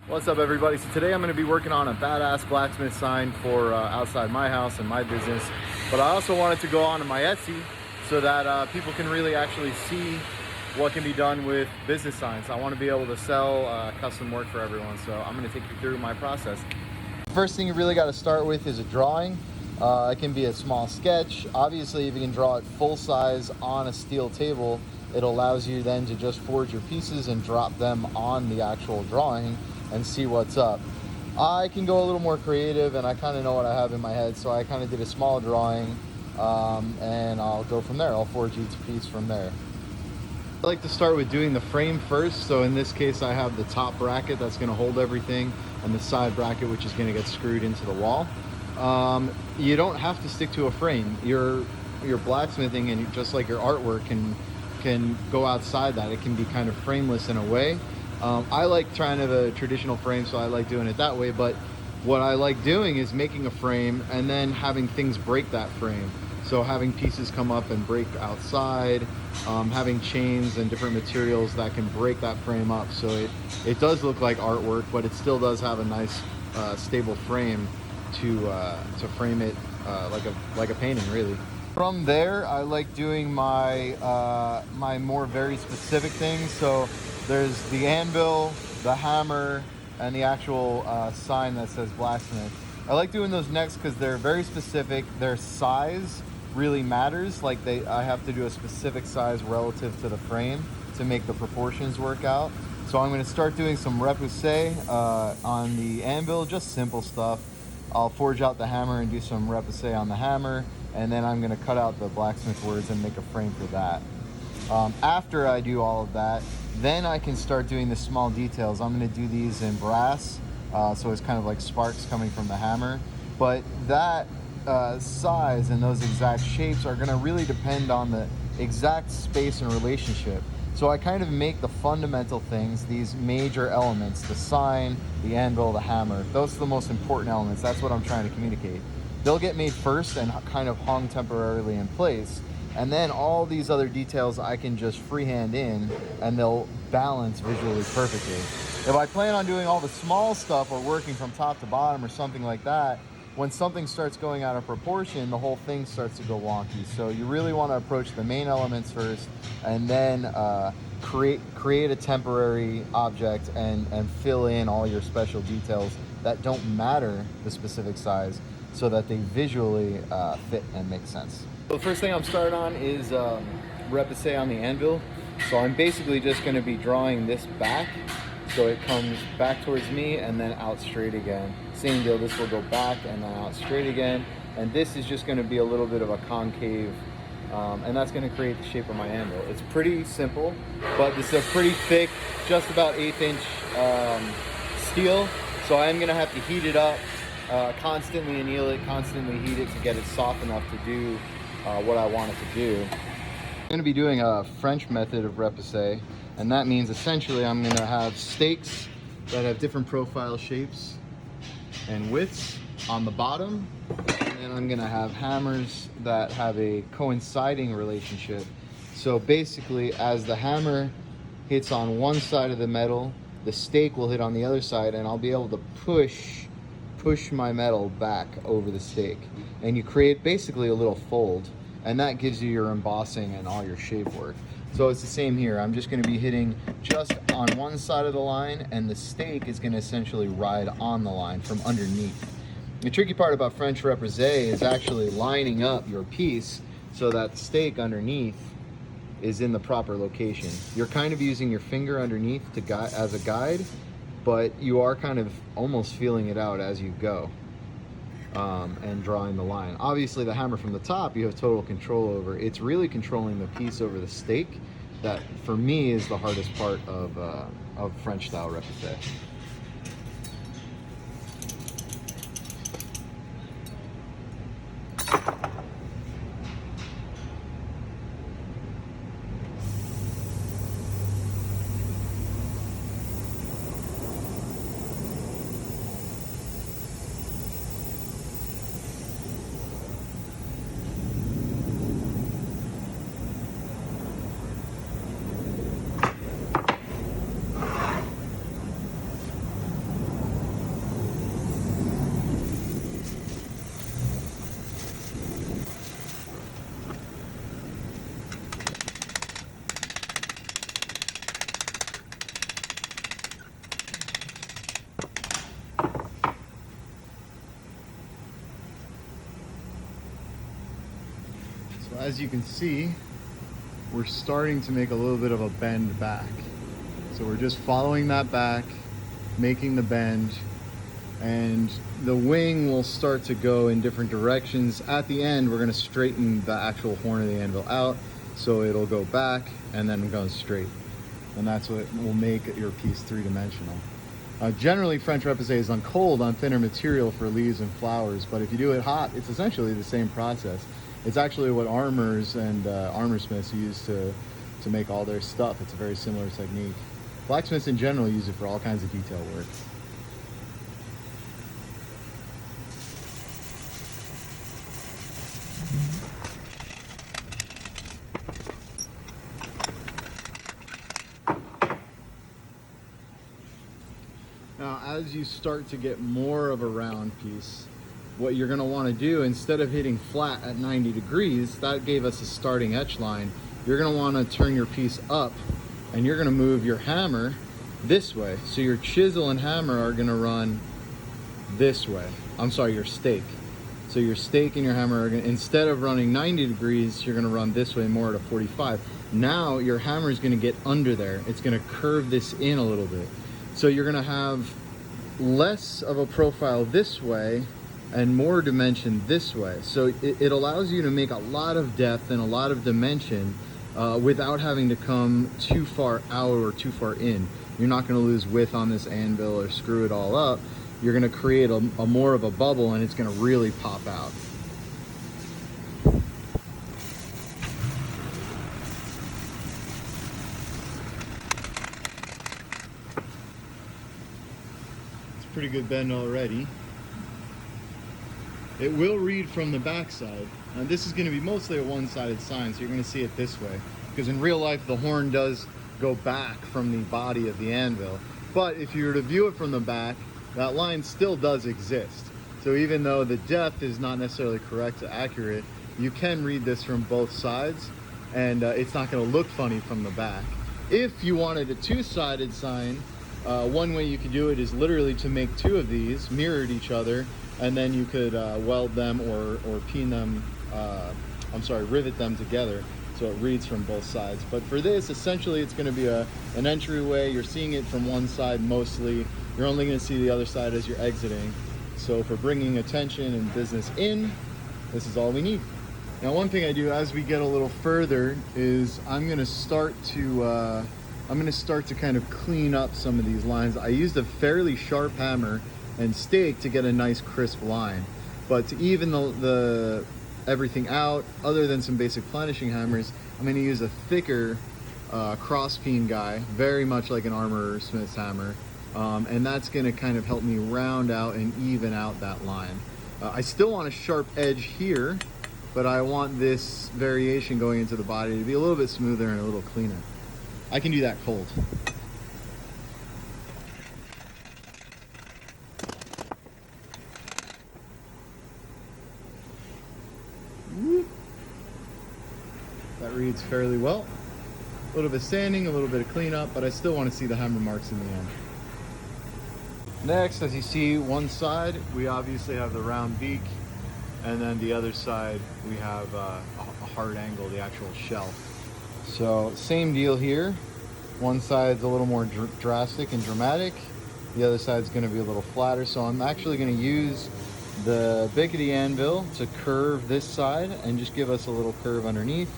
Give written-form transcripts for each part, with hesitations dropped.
What's up, everybody? So today I'm going to be working on a badass blacksmith sign for outside my house and my business, but I also wanted to go on to my Etsy so that people can really actually see what can be done with business signs. I want to be able to sell custom work for everyone, so I'm going to take you through my process. First thing you really got to start with is a drawing. It can be a small sketch. Obviously, if you can draw it full size on a steel table, it allows you then to just forge your pieces and drop them on the actual drawing and see what's up. I can go a little more creative, and I kind of know what I have in my head, so I kind of did a small drawing, and I'll go from there. I'll forge each piece from there. I like to start with doing the frame first. So in this case, I have the top bracket that's going to hold everything, and the side bracket which is going to get screwed into the wall. You don't have to stick to a frame. Your blacksmithing, and just like your artwork, can go outside that. It can be kind of frameless in a way. I like trying to have a traditional frame, so I like doing it that way, but what I like doing is making a frame and then having things break that frame. So having pieces come up and break outside, having chains and different materials that can break that frame up, so it does look like artwork, but it still does have a nice stable frame to frame it like a painting, really. From there, I like doing my my more very specific things. So there's the anvil, the hammer, and the actual sign that says blacksmith. I like doing those next because they're very specific. Their size really matters. Like I have to do a specific size relative to the frame to make the proportions work out. So I'm going to start doing some repoussé on the anvil, just simple stuff. I'll forge out the hammer and do some repoussé on the hammer, and then I'm going to cut out the blacksmith words and make a frame for that. After I do all of that, then I can start doing the small details. I'm going to do these in brass, so it's kind of like sparks coming from the hammer. But that size and those exact shapes are going to really depend on the exact space and relationship. So I kind of make the fundamental things, these major elements, the sign, the anvil, the hammer. Those are the most important elements. That's what I'm trying to communicate. They'll get made first and kind of hung temporarily in place. And then all these other details I can just freehand in, and they'll balance visually perfectly. If I plan on doing all the small stuff or working from top to bottom or something like that, when something starts going out of proportion, the whole thing starts to go wonky. So you really want to approach the main elements first, and then create a temporary object and fill in all your special details that don't matter the specific size, so that they visually fit and make sense. So the first thing I'm starting on is repoussé on the anvil. So I'm basically just going to be drawing this back, so it comes back towards me and then out straight again. Same deal, this will go back and then out straight again. And this is just going to be a little bit of a concave, and that's going to create the shape of my anvil. It's pretty simple, but this is a pretty thick, just about 1/8 inch steel. So I'm going to have to heat it up, constantly anneal it, constantly heat it to get it soft enough to do what I want it to do. I'm going to be doing a French method of repoussé, and that means essentially I'm going to have stakes that have different profile shapes and widths on the bottom, and then I'm going to have hammers that have a coinciding relationship. So basically, as the hammer hits on one side of the metal, the stake will hit on the other side, and I'll be able to push my metal back over the stake, and you create basically a little fold, and that gives you your embossing and all your shape work. So it's the same here. I'm just going to be hitting just on one side of the line, and the stake is going to essentially ride on the line from underneath. The tricky part about French repoussé is actually lining up your piece so that the stake underneath is in the proper location. You're kind of using your finger underneath to guide, as a guide, but you are kind of almost feeling it out as you go, and drawing the line. Obviously, the hammer from the top you have total control over. It's really controlling the piece over the stake that, for me, is the hardest part of French style repoussé. as you can see, we're starting to make a little bit of a bend back. So we're just following that back, making the bend, and the wing will start to go in different directions. At the end, we're gonna straighten the actual horn of the anvil out, so it'll go back and then go straight. And that's what will make your piece three-dimensional. Generally, French repoussé is done cold on thinner material for leaves and flowers, but if you do it hot, it's essentially the same process. It's actually what armors and armorsmiths use to make all their stuff. It's a very similar technique. Blacksmiths in general use it for all kinds of detail work. Now, as you start to get more of a round piece, what you're going to want to do, instead of hitting flat at 90 degrees, that gave us a starting etch line, you're going to want to turn your piece up, and you're going to move your hammer this way. So your chisel and hammer are going to run this way. I'm sorry, your stake. So your stake and your hammer are going to, instead of running 90 degrees, you're going to run this way more at a 45. Now your hammer is going to get under there. It's going to curve this in a little bit. So you're going to have less of a profile this way and more dimension this way. So it allows you to make a lot of depth and a lot of dimension without having to come too far out or too far in. You're not going to lose width on this anvil or screw it all up. You're going to create a more of a bubble, and it's going to really pop out. Pretty good bend already. It will read from the backside. Now this is going to be mostly a one-sided sign, so you're going to see it this way, because in real life the horn does go back from the body of the anvil, but if you were to view it from the back, that line still does exist. So even though the depth is not necessarily correct or accurate, you can read this from both sides, and it's not going to look funny from the back. If you wanted a two-sided sign, one way you could do it is literally to make two of these mirrored each other, and then you could weld them or pin them, rivet them together so it reads from both sides. But for this, essentially it's going to be an entryway. You're seeing it from one side mostly. You're only going to see the other side as you're exiting. So for bringing attention and business in, this is all we need. Now, one thing I do as we get a little further is I'm going to start to kind of clean up some of these lines. I used a fairly sharp hammer and stake to get a nice crisp line, but to even the everything out, other than some basic planishing hammers, I'm going to use a thicker cross peen guy, very much like an armor smith's hammer, and that's going to kind of help me round out and even out that line. I still want a sharp edge here, but I want this variation going into the body to be a little bit smoother and a little cleaner. I can do that cold. That reads fairly well. A little bit of sanding, a little bit of cleanup, but I still want to see the hammer marks in the end. Next, as you see, one side, we obviously have the round beak, and then the other side, we have a hard angle, the actual shell. So same deal here. One side's a little more drastic and dramatic. The other side's going to be a little flatter. So I'm actually going to use the bickety anvil to curve this side and just give us a little curve underneath.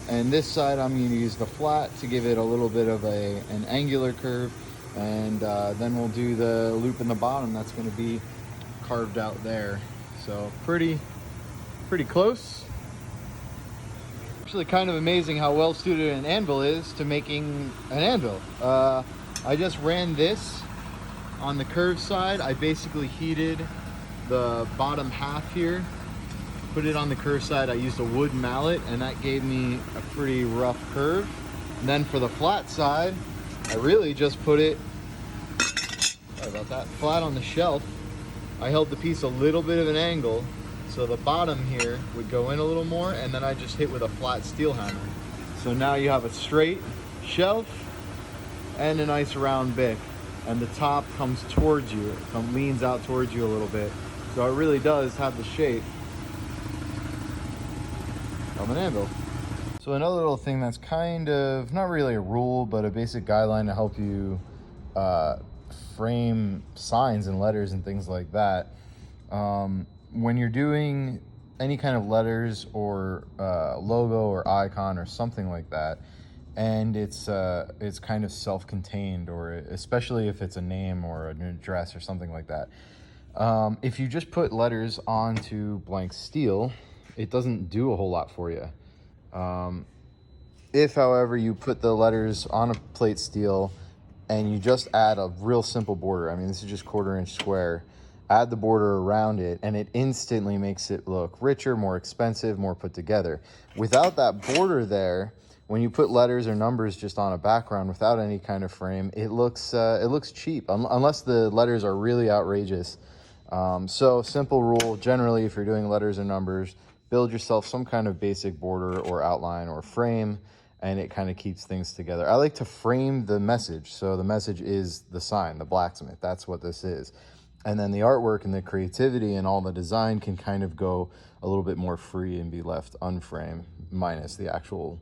And this side I'm going to use the flat to give it a little bit of an angular curve. And then we'll do the loop in the bottom. That's going to be carved out there. So pretty close. Actually kind of amazing how well suited an anvil is to making an anvil. I just ran this on the curved side. I basically heated the bottom half here, put it on the curved side. I used a wood mallet, and that gave me a pretty rough curve. And then for the flat side, I really just put it, sorry about that, flat on the shelf. I held the piece a little bit of an angle, so the bottom here would go in a little more, and then I just hit with a flat steel hammer. So now you have a straight shelf and a nice round bick, and the top comes towards you. It leans out towards you a little bit. So it really does have the shape of an anvil. So another little thing that's kind of not really a rule, but a basic guideline to help you frame signs and letters and things like that. When you're doing any kind of letters or logo or icon or something like that, and it's kind of self-contained, or especially if it's a name or an address or something like that. If you just put letters onto blank steel, it doesn't do a whole lot for you. If, however, you put the letters on a plate steel and you just add a real simple border, I mean, this is just 1/4 inch square, add the border around it, and it instantly makes it look richer, more expensive, more put together. Without that border there, when you put letters or numbers just on a background without any kind of frame, it looks cheap, unless the letters are really outrageous. So simple rule, generally, if you're doing letters or numbers, build yourself some kind of basic border or outline or frame, and it kind of keeps things together. I like to frame the message. So the message is the sign, the blacksmith. That's what this is. And then the artwork and the creativity and all the design can kind of go a little bit more free and be left unframed, minus the actual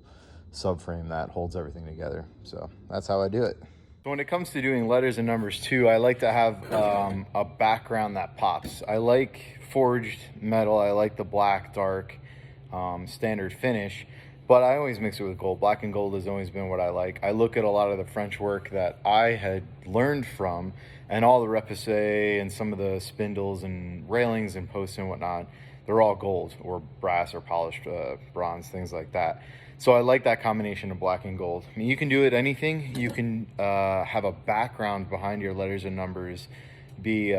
subframe that holds everything together. So that's how I do it. So when it comes to doing letters and numbers too, I like to have a background that pops. I like forged metal. I like the black, dark, standard finish, but I always mix it with gold. Black and gold has always been what I like. I look at a lot of the French work that I had learned from, and all the repoussé and some of the spindles and railings and posts and whatnot, they're all gold or brass or polished bronze, things like that. So I like that combination of black and gold. I mean, you can do it anything. You can have a background behind your letters and numbers, be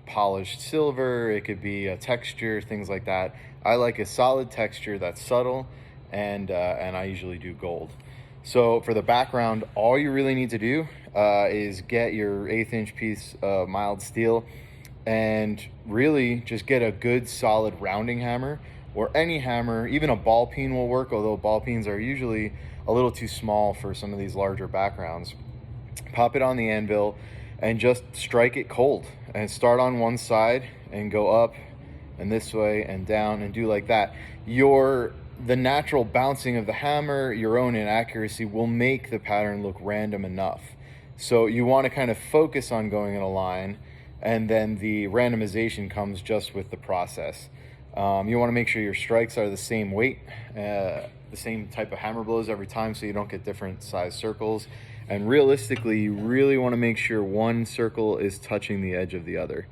polished silver, it could be a texture, things like that. I like a solid texture that's subtle, and I usually do gold. So for the background, all you really need to do is get your 1/8 inch piece of mild steel, and really just get a good solid rounding hammer, or any hammer. Even a ball peen will work, although ball peens are usually a little too small for some of these larger backgrounds. Pop it on the anvil and just strike it cold, and start on one side and go up and this way and down and do like that. The natural bouncing of the hammer, your own inaccuracy, will make the pattern look random enough. So you want to kind of focus on going in a line, and then the randomization comes just with the process. You want to make sure your strikes are the same weight, the same type of hammer blows every time, so you don't get different size circles. And realistically, you really want to make sure one circle is touching the edge of the other.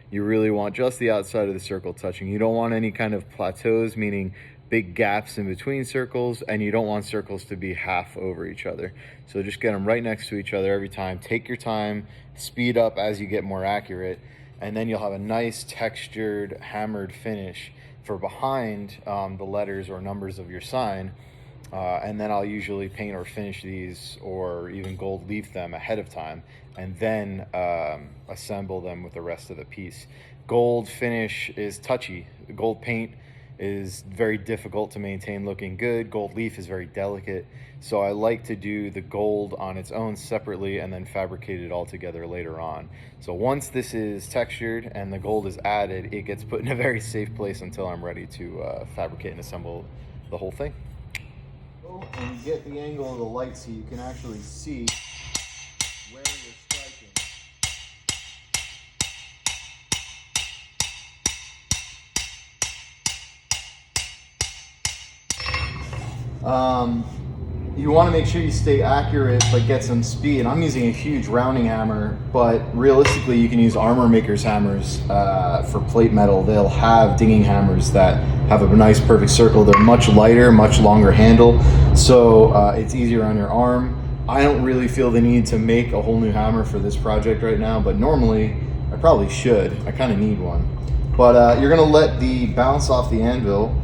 You really want just the outside of the circle touching. You don't want any kind of plateaus, meaning big gaps in between circles, and you don't want circles to be half over each other. So just get them right next to each other every time. Take your time, speed up as you get more accurate, and then you'll have a nice textured, hammered finish for behind the letters or numbers of your sign. And then I'll usually paint or finish these, or even gold leaf them ahead of time, and then assemble them with the rest of the piece. Gold finish is touchy. Gold paint is very difficult to maintain looking good. Gold leaf is very delicate. So I like to do the gold on its own separately and then fabricate it all together later on. So once this is textured and the gold is added, it gets put in a very safe place until I'm ready to fabricate and assemble the whole thing. And get the angle of the light so you can actually see where you're striking. You want to make sure you stay accurate but get some speed. I'm using a huge rounding hammer, but realistically you can use armor makers hammers for plate metal. They'll have dinging hammers that have a nice perfect circle. They're much lighter, much longer handle, so it's easier on your arm. I don't really feel the need to make a whole new hammer for this project right now, but normally I probably should. I kind of need one. But you're gonna let the bounce off the anvil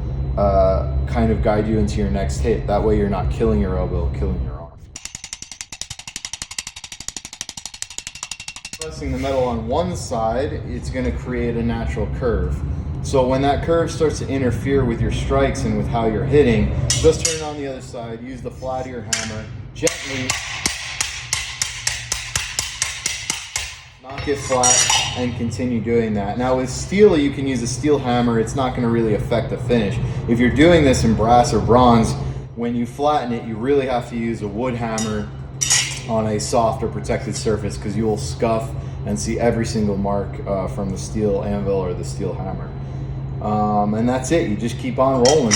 kind of guide you into your next hit. That way you're not killing your elbow, killing your arm. Pressing the metal on one side, it's going to create a natural curve. So when that curve starts to interfere with your strikes and with how you're hitting, just turn it on the other side, use the flat of your hammer, gently knock it flat, and continue doing that. Now with steel, you can use a steel hammer. It's not going to really affect the finish. If you're doing this in brass or bronze, when you flatten it, you really have to use a wood hammer on a soft or protected surface, because you will scuff and see every single mark from the steel anvil or the steel hammer. And that's it. You just keep on rolling.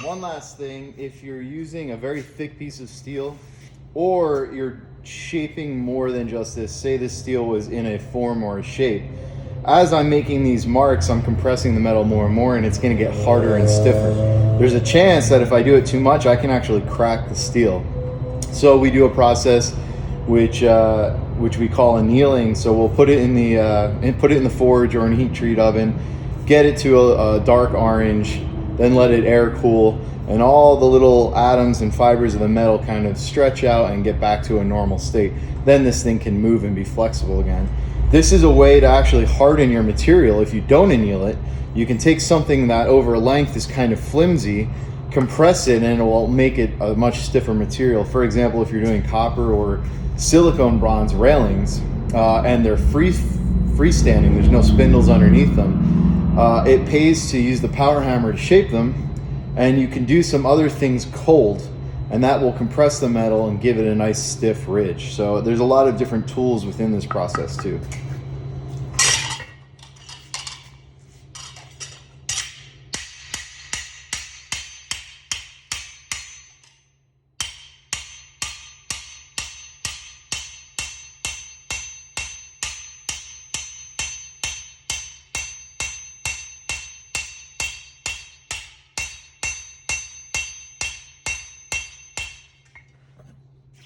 One last thing, if you're using a very thick piece of steel, or you're shaping more than just this, say this steel was in a form or a shape, as I'm making these marks, I'm compressing the metal more and more, and it's going to get harder and stiffer. There's a chance that if I do it too much, I can actually crack the steel. So we do a process which we call annealing. So we'll put it in the forge or in a heat treat oven, get it to a dark orange, then let it air cool, and all the little atoms and fibers of the metal kind of stretch out and get back to a normal state. Then this thing can move and be flexible again. This is a way to actually harden your material. If you don't anneal it, you can take something that over length is kind of flimsy, compress it, and it will make it a much stiffer material. For example, if you're doing copper or silicone bronze railings, and they're freestanding, there's no spindles underneath them, it pays to use the power hammer to shape them, and you can do some other things cold, and that will compress the metal and give it a nice stiff ridge. So there's a lot of different tools within this process too.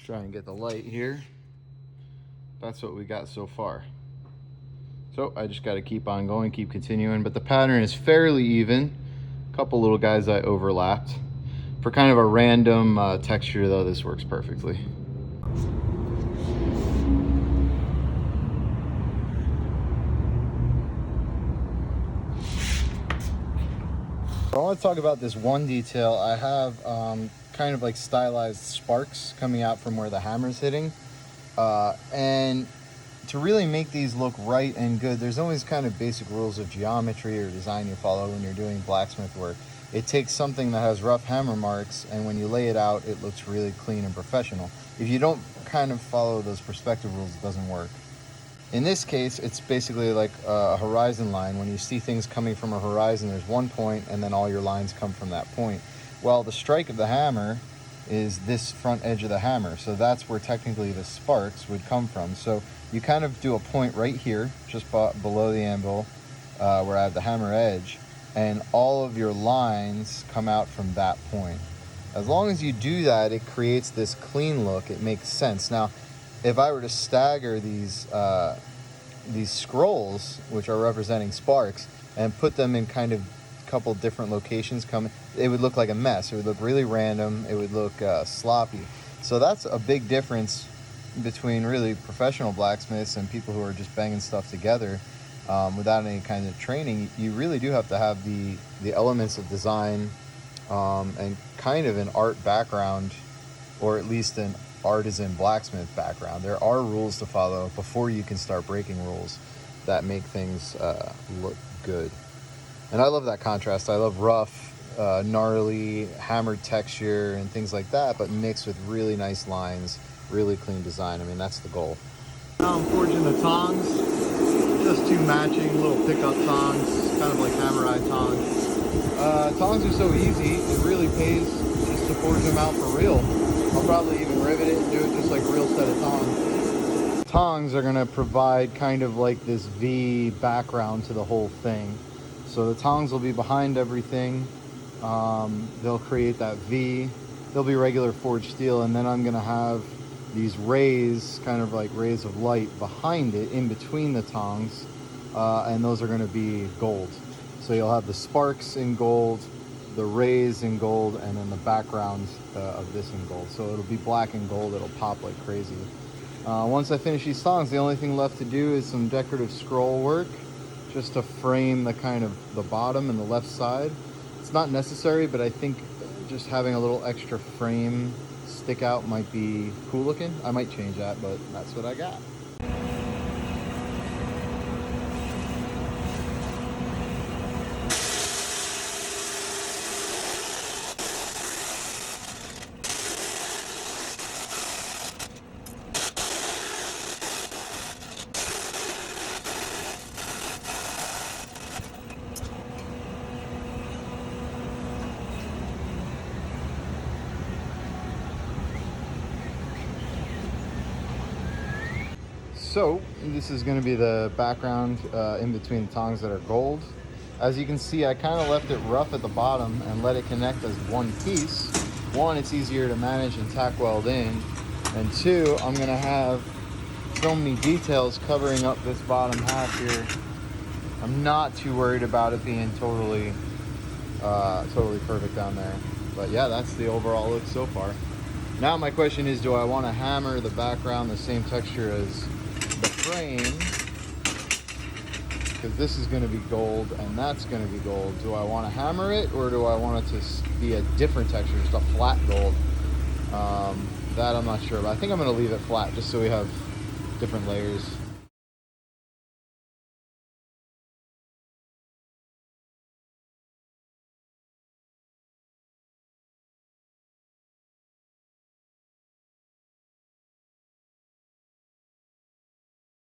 Try and get the light here. That's what we got so far. So I just got to keep on going, keep continuing, but the pattern is fairly even. A couple little guys I overlapped. For kind of a random texture though, this works perfectly. I want to talk about this one detail. I have kind of like stylized sparks coming out from where the hammer's hitting. And to really make these look right and good, there's always kind of basic rules of geometry or design you follow when you're doing blacksmith work. It takes something that has rough hammer marks, and when you lay it out, it looks really clean and professional. If you don't kind of follow those perspective rules, it doesn't work. In this case, it's basically like a horizon line. When you see things coming from a horizon, there's one point, and then all your lines come from that point. Well, the strike of the hammer is this front edge of the hammer, so that's where technically the sparks would come from. So you kind of do a point right here, just below the anvil, where I have the hammer edge, and all of your lines come out from that point. As long as you do that, it creates this clean look. It makes sense. Now, if I were to stagger these scrolls, which are representing sparks, and put them in kind of couple different locations it would look like a mess. It would look really random. It would look sloppy. So that's a big difference between really professional blacksmiths and people who are just banging stuff together without any kind of training. You really do have to have the elements of design and kind of an art background, or at least an artisan blacksmith background. There are rules to follow before you can start breaking rules that make things look good. And I love that contrast. I love rough, gnarly, hammered texture and things like that, but mixed with really nice lines, really clean design. I mean, that's the goal. Now I'm forging the tongs. Just two matching little pickup tongs, kind of like hammer-eye tongs. Tongs are so easy, it really pays just to forge them out for real. I'll probably even rivet it and do it just like a real set of tongs. Tongs are gonna provide kind of like this V background to the whole thing. So the tongs will be behind everything. They'll create that V. They'll be regular forged steel, and then I'm gonna have these rays, kind of like rays of light behind it, in between the tongs, and those are gonna be gold. So you'll have the sparks in gold, the rays in gold, and then the background of this in gold. So it'll be black and gold. It'll pop like crazy. Once I finish these tongs, the only thing left to do is some decorative scroll work, just to frame the kind of the bottom and the left side. It's not necessary, but I think just having a little extra frame stick out might be cool looking. I might change that, but that's what I got. So this is going to be the background in between the tongs that are gold. As you can see, I kind of left it rough at the bottom and let it connect as one piece. One, it's easier to manage and tack weld in. And two, I'm going to have so many details covering up this bottom half here. I'm not too worried about it being totally perfect down there. But yeah, that's the overall look so far. Now my question is, do I want to hammer the background the same texture as the frame? Because this is going to be gold and that's going to be gold. Do I want to hammer it, or do I want it to be a different texture, just a flat gold? That I'm not sure, but I think I'm going to leave it flat just so we have different layers.